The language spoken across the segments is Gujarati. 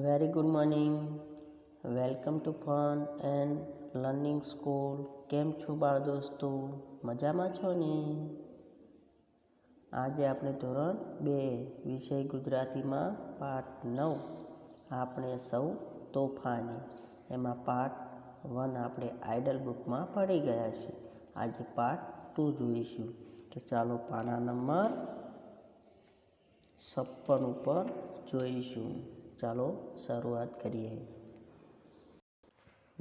Very good morning. Welcome to fun and learning school. કેમ છો બાળ દોસ્તો? મજામાં છો ને? આજે આપણે ધોરણ 2 વિષય ગુજરાતીમાં પાઠ 9 આપણે સૌ તોફાની, એમાં પાઠ 1 આપણે આઇડલ બુકમાં પડી ગયા છે. આજે પાઠ 2 જોઈશું. તો ચાલો પાના નંબર 56 ઉપર જોઈશું. ચાલો શરૂઆત કરીએ.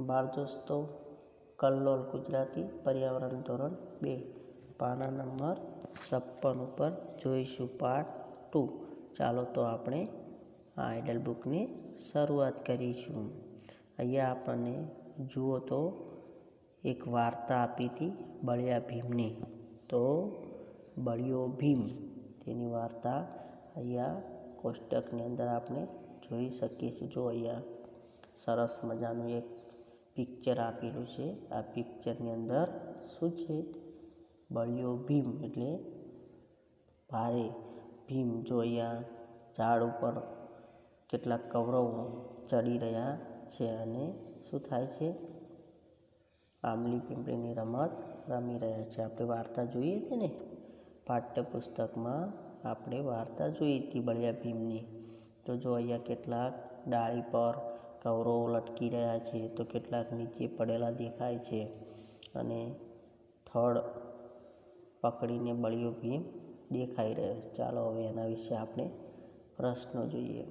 બાળ દોસ્તો, કલ્લોલ ગુજરાતી પર્યાવરણ ધોરણ 2 પાના નંબર 56 ઉપર જોઈશું પાઠ 2. ચાલો તો આપણે આ આઇડલ બુકની શરૂઆત કરીશું. અહીંયા આપણને જુઓ તો એક વાર્તા આપી હતી બળિયા ભીમની. તો બળિયો ભીમ તેની વાર્તા અહીંયા કોષ્ટકની અંદર આપણે જોઈ શકીએ છીએ. જો અહીંયા સરસ મજાનું એક પિક્ચર આપેલું છે. આ પિક્ચરની અંદર શું છે? બળિયો ભીમ એટલે ભારે ભીમ. જો અહીંયા ઝાડ ઉપર કેટલાક કૌરવો ચડી રહ્યા છે અને શું થાય છે? આંબલી પીંપળીની રમત રમી રહ્યા છે. આપણે વાર્તા જોઈએ હતી ને, પાઠ્યપુસ્તકમાં આપણે વાર્તા જોઈ હતી બળિયા ભીમની. તો જો અહીંયા કેટલાક ડાળી પર કૌરવો લટકી રહ્યા છે, તો કેટલાક નીચે પડેલા દેખાય છે અને થડ પકડીને બળિયો ભીમ દેખાઈ રહ્યો. ચાલો હવે એના વિશે આપણે પ્રશ્નો જોઈએ.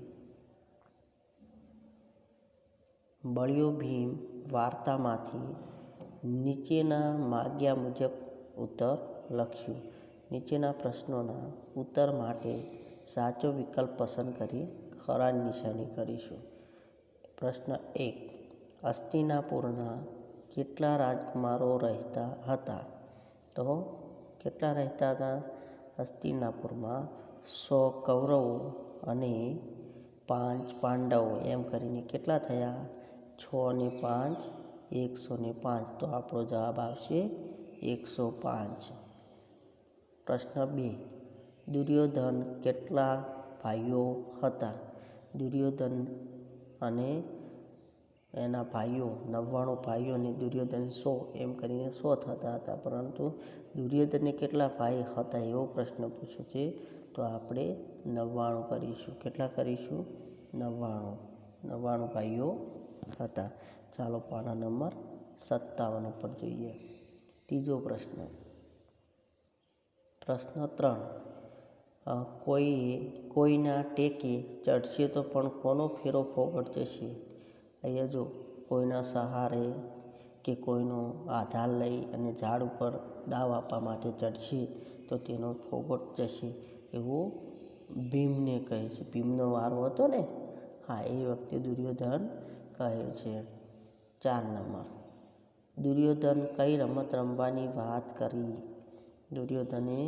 બળિયો ભીમ વાર્તામાંથી નીચેના માગ્યા મુજબ ઉત્તર લખ્યું. નીચેના પ્રશ્નોના ઉત્તર માટે સાચો વિકલ્પ પસંદ કરી ખરાની નિશાની કરીશું. પ્રશ્ન 1. હસ્તિનાપુરના કેટલા રાજકુમારો રહેતા હતા? તો કેટલા રહેતા હતા? હસ્તિનાપુરમાં 100 કૌરવો અને 5 પાંડવો એમ કરીને કેટલા થયા? 6 ને 5 105. તો આપણો જવાબ આવશે 105. પ્રશ્ન 2. દુર્યોધન કેટલા ભાઈઓ હતા? દુર્યોધન અને એના ભાઈઓ 99 ભાઈઓ અને દુર્યોધન 100 એમ કરીને 100 થતા હતા. પરંતુ દુર્યોધનને કેટલા ભાઈ હતા એવો પ્રશ્ન પૂછ્યો છે. તો આપણે 99 કરીશું. કેટલા કરીશું? 99 ભાઈઓ હતા. ચાલો પાના નંબર 57 ઉપર જોઈએ. ત્રીજો પ્રશ્ન. પ્રશ્ન 3. કોઈના ટેકે ચડશે તો પણ કોનો ફેરો ફોગટ જશે? અહીંયા જો કોઈના સહારે કે કોઈનો આધાર લઈ અને ઝાડ ઉપર દાવ આપવા માટે ચડશે તો તેનો ફોગટ જશે એવું ભીમને કહે છે. ભીમનો વારો હતો ને, હા, એ વખતે દુર્યોધન કહે છે. 4 નંબર. દુર્યોધન કઈ રમત રમવાની વાત કરી? દુર્યોધને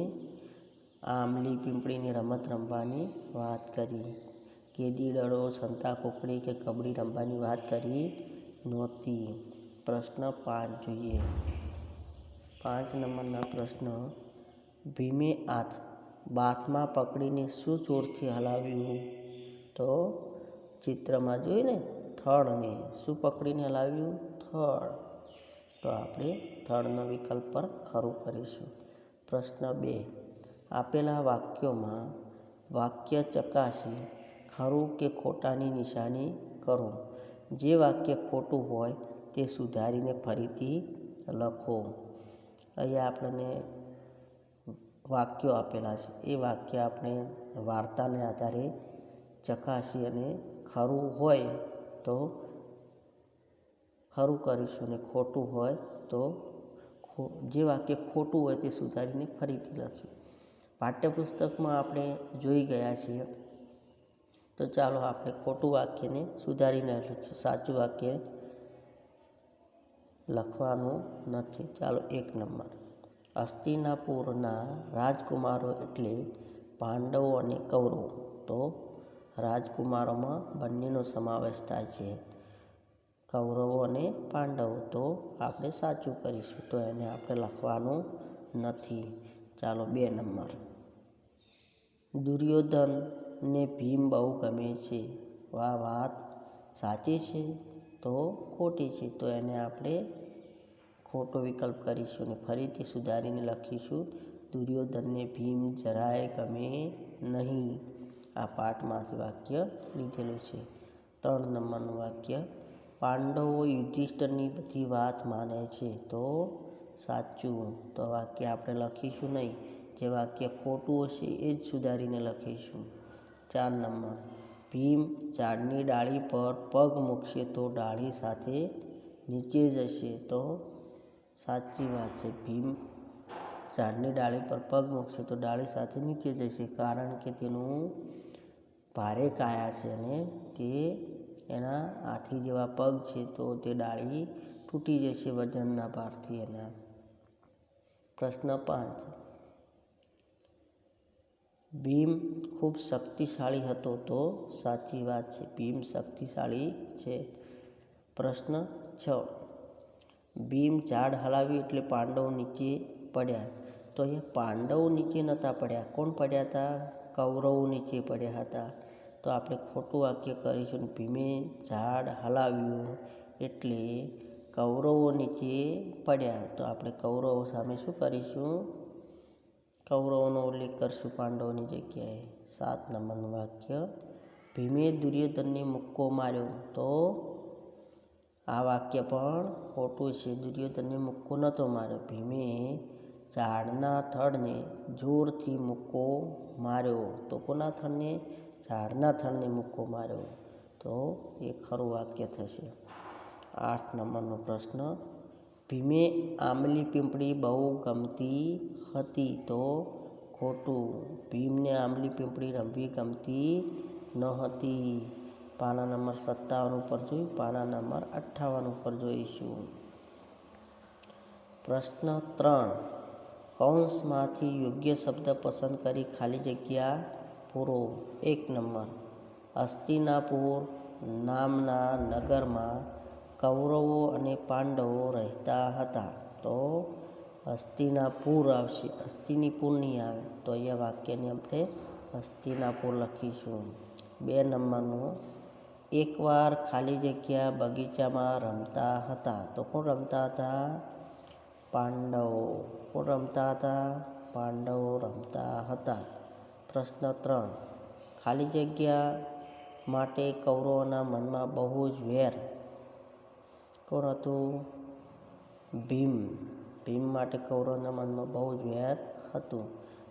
આંબલી પીંપળીની રમત રમવાની વાત કરી. કેદી દડો, સંતા કુકડી કે કબડ્ડી રમવાની વાત કરી નહોતી. પ્રશ્ન 5 જોઈએ. 5 નંબરના પ્રશ્ન. ભીમે બાથમાં પકડીને શું જોરથી હલાવ્યું? તો ચિત્રમાં જોઈને થડને શું પકડીને હલાવ્યું? થડ. તો આપણે થડનો વિકલ્પ પર ખરું કરીશું. પ્રશ્ન 2. આપેલા વાક્યોમાં વાક્ય ચકાસી ખરું કે ખોટાની નિશાની કરો. જે વાક્ય ખોટું હોય તે સુધારીને ફરીથી લખો. અહીંયા આપણને વાક્યો આપેલા છે. એ વાક્ય આપણે વાર્તાને આધારે ચકાસી અને ખરું હોય તો ખરું કરીશું અને ખોટું હોય તો જે વાક્ય ખોટું હોય તે સુધારીને ફરીથી લખ્યું. પાઠ્યપુસ્તકમાં આપણે જોઈ ગયા છીએ. તો ચાલો આપણે ખોટું વાક્યને સુધારીને લખીએ. સાચું વાક્ય લખવાનું નથી. ચાલો 1 નંબર. હસ્તિનાપુરના રાજકુમારો એટલે પાંડવો અને કૌરવો. તો રાજકુમારોમાં બંનેનો સમાવેશ થાય છે, કૌરવો અને પાંડવો. તો આપણે સાચું કરીશું. તો એને આપણે લખવાનું નથી. ચાલો 2 નંબર. દુર્યોધનને ભીમ બહુ ગમે છે. આ વાત સાચી છે તો ખોટી છે, તો એને આપણે ખોટો વિકલ્પ કરીશું અને ફરીથી સુધારીને લખીશું દુર્યોધનને ભીમ જરાય ગમે નહીં. આ પાઠમાંથી વાક્ય લીધેલું છે. 3 નંબરનું વાક્ય, પાંડવો યુધિષ્ઠિરની બધી વાત માને છે તો સાચું. તો વાક્ય આપણે લખીશું નહીં, જે વાક્ય ખોટું હશે એ જ સુધારીને લખીશું. 4 નંબર, ભીમ ઝાડની ડાળી પર પગ મૂકશે તો ડાળી સાથે નીચે જશે તો સાચી વાત છે. ભીમ ઝાડની ડાળી પર પગ મૂકશે તો ડાળી સાથે નીચે જશે, કારણ કે તેનું ભારે કાયા છે અને તે એના હાથી જેવા પગ છે, તો તે ડાળી તૂટી જશે વજનના ભારથી એના. પ્રશ્ન 5, ભીમ ખૂબ શક્તિશાળી હતો તો સાચી વાત છે. ભીમ શક્તિશાળી છે. પ્રશ્ન 6, ભીમ ઝાડ હલાવ્યું એટલે પાંડવો નીચે પડ્યા. તો અહીંયા પાંડવો નીચે નહોતા પડ્યા, કોણ પડ્યા હતા? કૌરવો નીચે પડ્યા હતા. તો આપણે ખોટું વાક્ય કરીશું. ભીમે ઝાડ હલાવ્યું એટલે કૌરવો નીચે પડ્યા. તો આપણે કૌરવો સામે શું કરીશું? કૌરવોનો ઉલ્લેખ કરશું પાંડવોની જગ્યાએ. 7 નંબરનું વાક્ય, ભીમે દુર્યોધનને મુક્કો માર્યો. તો આ વાક્ય પણ ખોટું છે. દુર્યોધનને મુક્કો નહોતો માર્યો. ભીમે ઝાડના થડને જોરથી મુક્કો માર્યો. તો કોના થડને? ઝાડના થડને મુક્કો માર્યો. તો એ ખરું વાક્ય થશે. 8 નંબરનો પ્રશ્ન, ભીમે આંબલી પીપળી બહુ ગમતી હતી તો ખોટું. ભીમને આંબલી પીપળી રમવી ગમતી ન હતી. પાના નંબર 57 ઉપર જોઈ, પાના નંબર 58 ઉપર જોઈશું. પ્રશ્ન 3, કૌંસમાંથી યોગ્ય શબ્દ પસંદ કરી ખાલી જગ્યા પૂરો. 1 નંબર, હસ્તિનાપુર નામના નગરમાં કૌરવો અને પાંડવો રહેતા હતા. તો હસ્તિનાપુર આવશે, હસ્તિનીપુર નહીં આવે. તો અહીંયા વાક્યને આપણે હસ્તિનાપુર લખીશું. 2 નંબરનું, એકવાર ખાલી જગ્યા બગીચામાં રમતા હતા. તો કોણ રમતા હતા? પાંડવો. કોણ રમતા હતા? પાંડવો રમતા હતા. પ્રશ્ન 3, ખાલી જગ્યા માટે કૌરવોના મનમાં બહુ જ વેર. કોણ હતું? ભીમ. ભીમ માટે કૌરવોના મનમાં બહુ જ વેર હતું.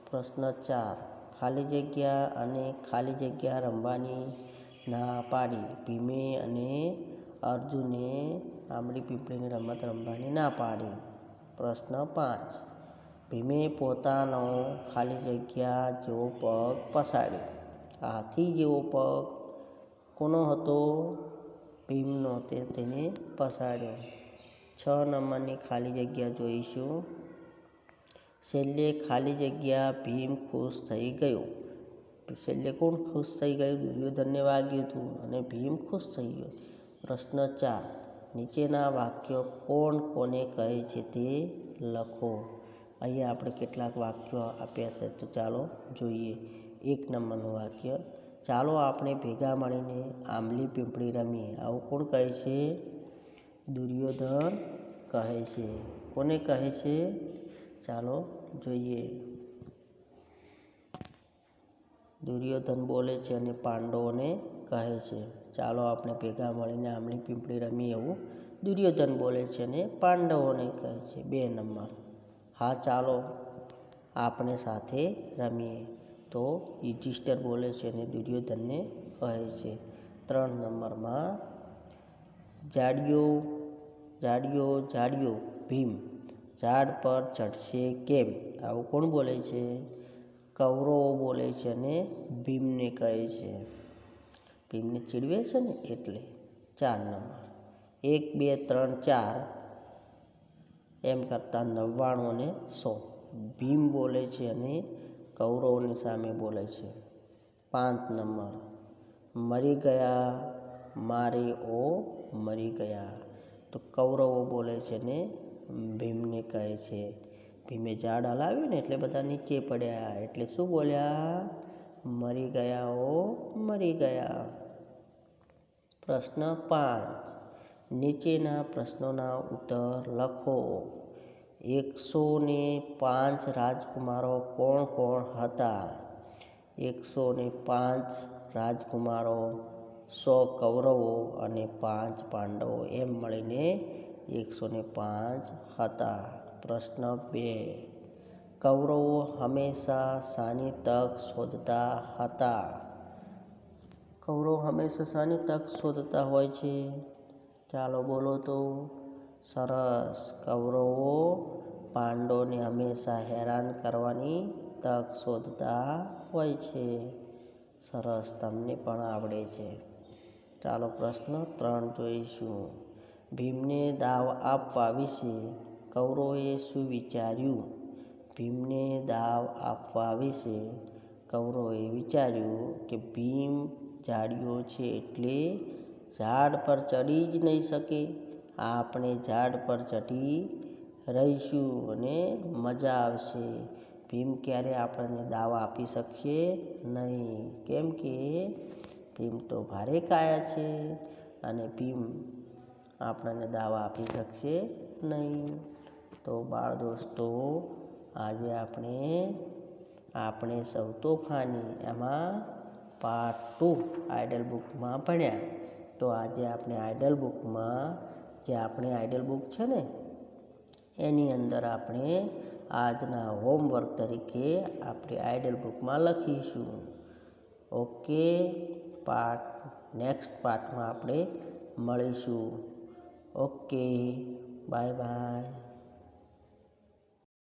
પ્રશ્ન 4, ખાલી જગ્યા અને ખાલી જગ્યા રમવાની ના પાડી. ભીમે અને અર્જુને આંબલી પીપળીની રમત રમવાની ના પાડી. પ્રશ્ન 5, ભીમે પોતાનો ખાલી જગ્યા જેવો પગ પસાડ્યો. હાથી જેવો પગ કોનો હતો? ભીમનો. તેને પસાડ્યો. 6 નંબરની ખાલી જગ્યા જોઈશું. છેલ્લે ખાલી જગ્યા ભીમ ખુશ થઈ ગયો. છેલ્લે કોણ ખુશ થઈ ગયું? દુર્યોધનને વાગ્યું હતું અને ભીમ ખુશ થઈ ગયો. પ્રશ્ન 4, નીચેના વાક્યો કોણ કોને કહે છે તે લખો. અહીંયા આપણે કેટલાક વાક્યો આપ્યા છે, તો ચાલો જોઈએ. 1 નંબરનું વાક્ય, ચાલો આપણે ભેગા મળીને આંબલી પીપળી રમીએ. આવું કોણ કહે છે? દુર્યોધન કહે છે. કોને કહે છે? ચાલો જોઈએ. દુર્યોધન બોલે છે અને પાંડવોને કહે છે, ચાલો આપણે ભેગા મળીને આંબલી પીપળી રમીએ. એવું દુર્યોધન બોલે છે અને પાંડવોને કહે છે. 2 નંબર, હા ચાલો આપણે સાથે રમીએ. તો યુધિષ્ઠિર બોલે છે અને દુર્યોધનને કહે છે. 3 નંબરમાં, જાડિયો ભીમ ઝાડ પર ચડશે કેમ? આવું કોણ બોલે છે? કૌરવો બોલે છે અને ભીમને કહે છે. ભીમને ચીડવે છે ને એટલે. 4 નંબર, 1, 2, 3, 4 એમ કરતાં 99 અને 100 ભીમ બોલે છે અને કૌરવોની સામે બોલે છે. 5 નંબર, મરી ગયા મારે ઓ મરી ગયા. તો કૌરવો બોલે છે ને ભીમને કહે છે. ભીમે ઝાડ હલાવ્યું ને એટલે બધા નીચે પડ્યા, એટલે શું બોલ્યા? મરી ગયા ઓ મરી ગયા. પ્રશ્ન 5. નીચેના પ્રશ્નોના ઉત્તર લખો. 105 રાજકુમારો કોણ કોણ હતા? 105 રાજકુમારો, 100 કૌરવો અને 5 પાંડવો એમ મળીને 105 હતા. પ્રશ્ન 2. કૌરવો હંમેશા શાની તક શોધતા હતા? કૌરવો હંમેશા શાની તક શોધતા હોય છે? ચાલો બોલો તો. સરસ. કૌરવો પાંડવોને હંમેશા હેરાન કરવાની તક શોધતા હોય છે. સરસ, તમને પણ આવડે છે. ચાલો પ્રશ્ન 3 જોઈશું. ભીમને દાવ આપવા વિશે કૌરવોએ શું વિચાર્યું? ભીમને દાવ આપવા વિશે કૌરવોએ વિચાર્યું કે ભીમ ઝાડિયો છે એટલે ઝાડ પર ચડી જ નહીં શકે. આપણે ઝાડ પર ચઢી રહીશું અને મજા આવશે. ભીમ ક્યારે આપણને દાવ આપી શકશે નહીં, કેમ કે ભીમ તો ભારે કાયા છે અને ભીમ આપણને દાવ આપી શકશે નહીં. તો બાળ દોસ્તો, આજે આપણે સૌ તોફાની એમાં પાર્ટ 2 આઇડલ બુકમાં ભણ્યા. તો આજે આપણે આઇડલ બુકમાં જે આપણી આઇડલ બુક છે ને એની અંદર આપણે આજના હોમવર્ક તરીકે આપણી આઇડલ બુકમાં લખીશું. ઓકે, નેક્સ્ટ પાર્ટમાં આપણે મળીશું. Okay, bye bye.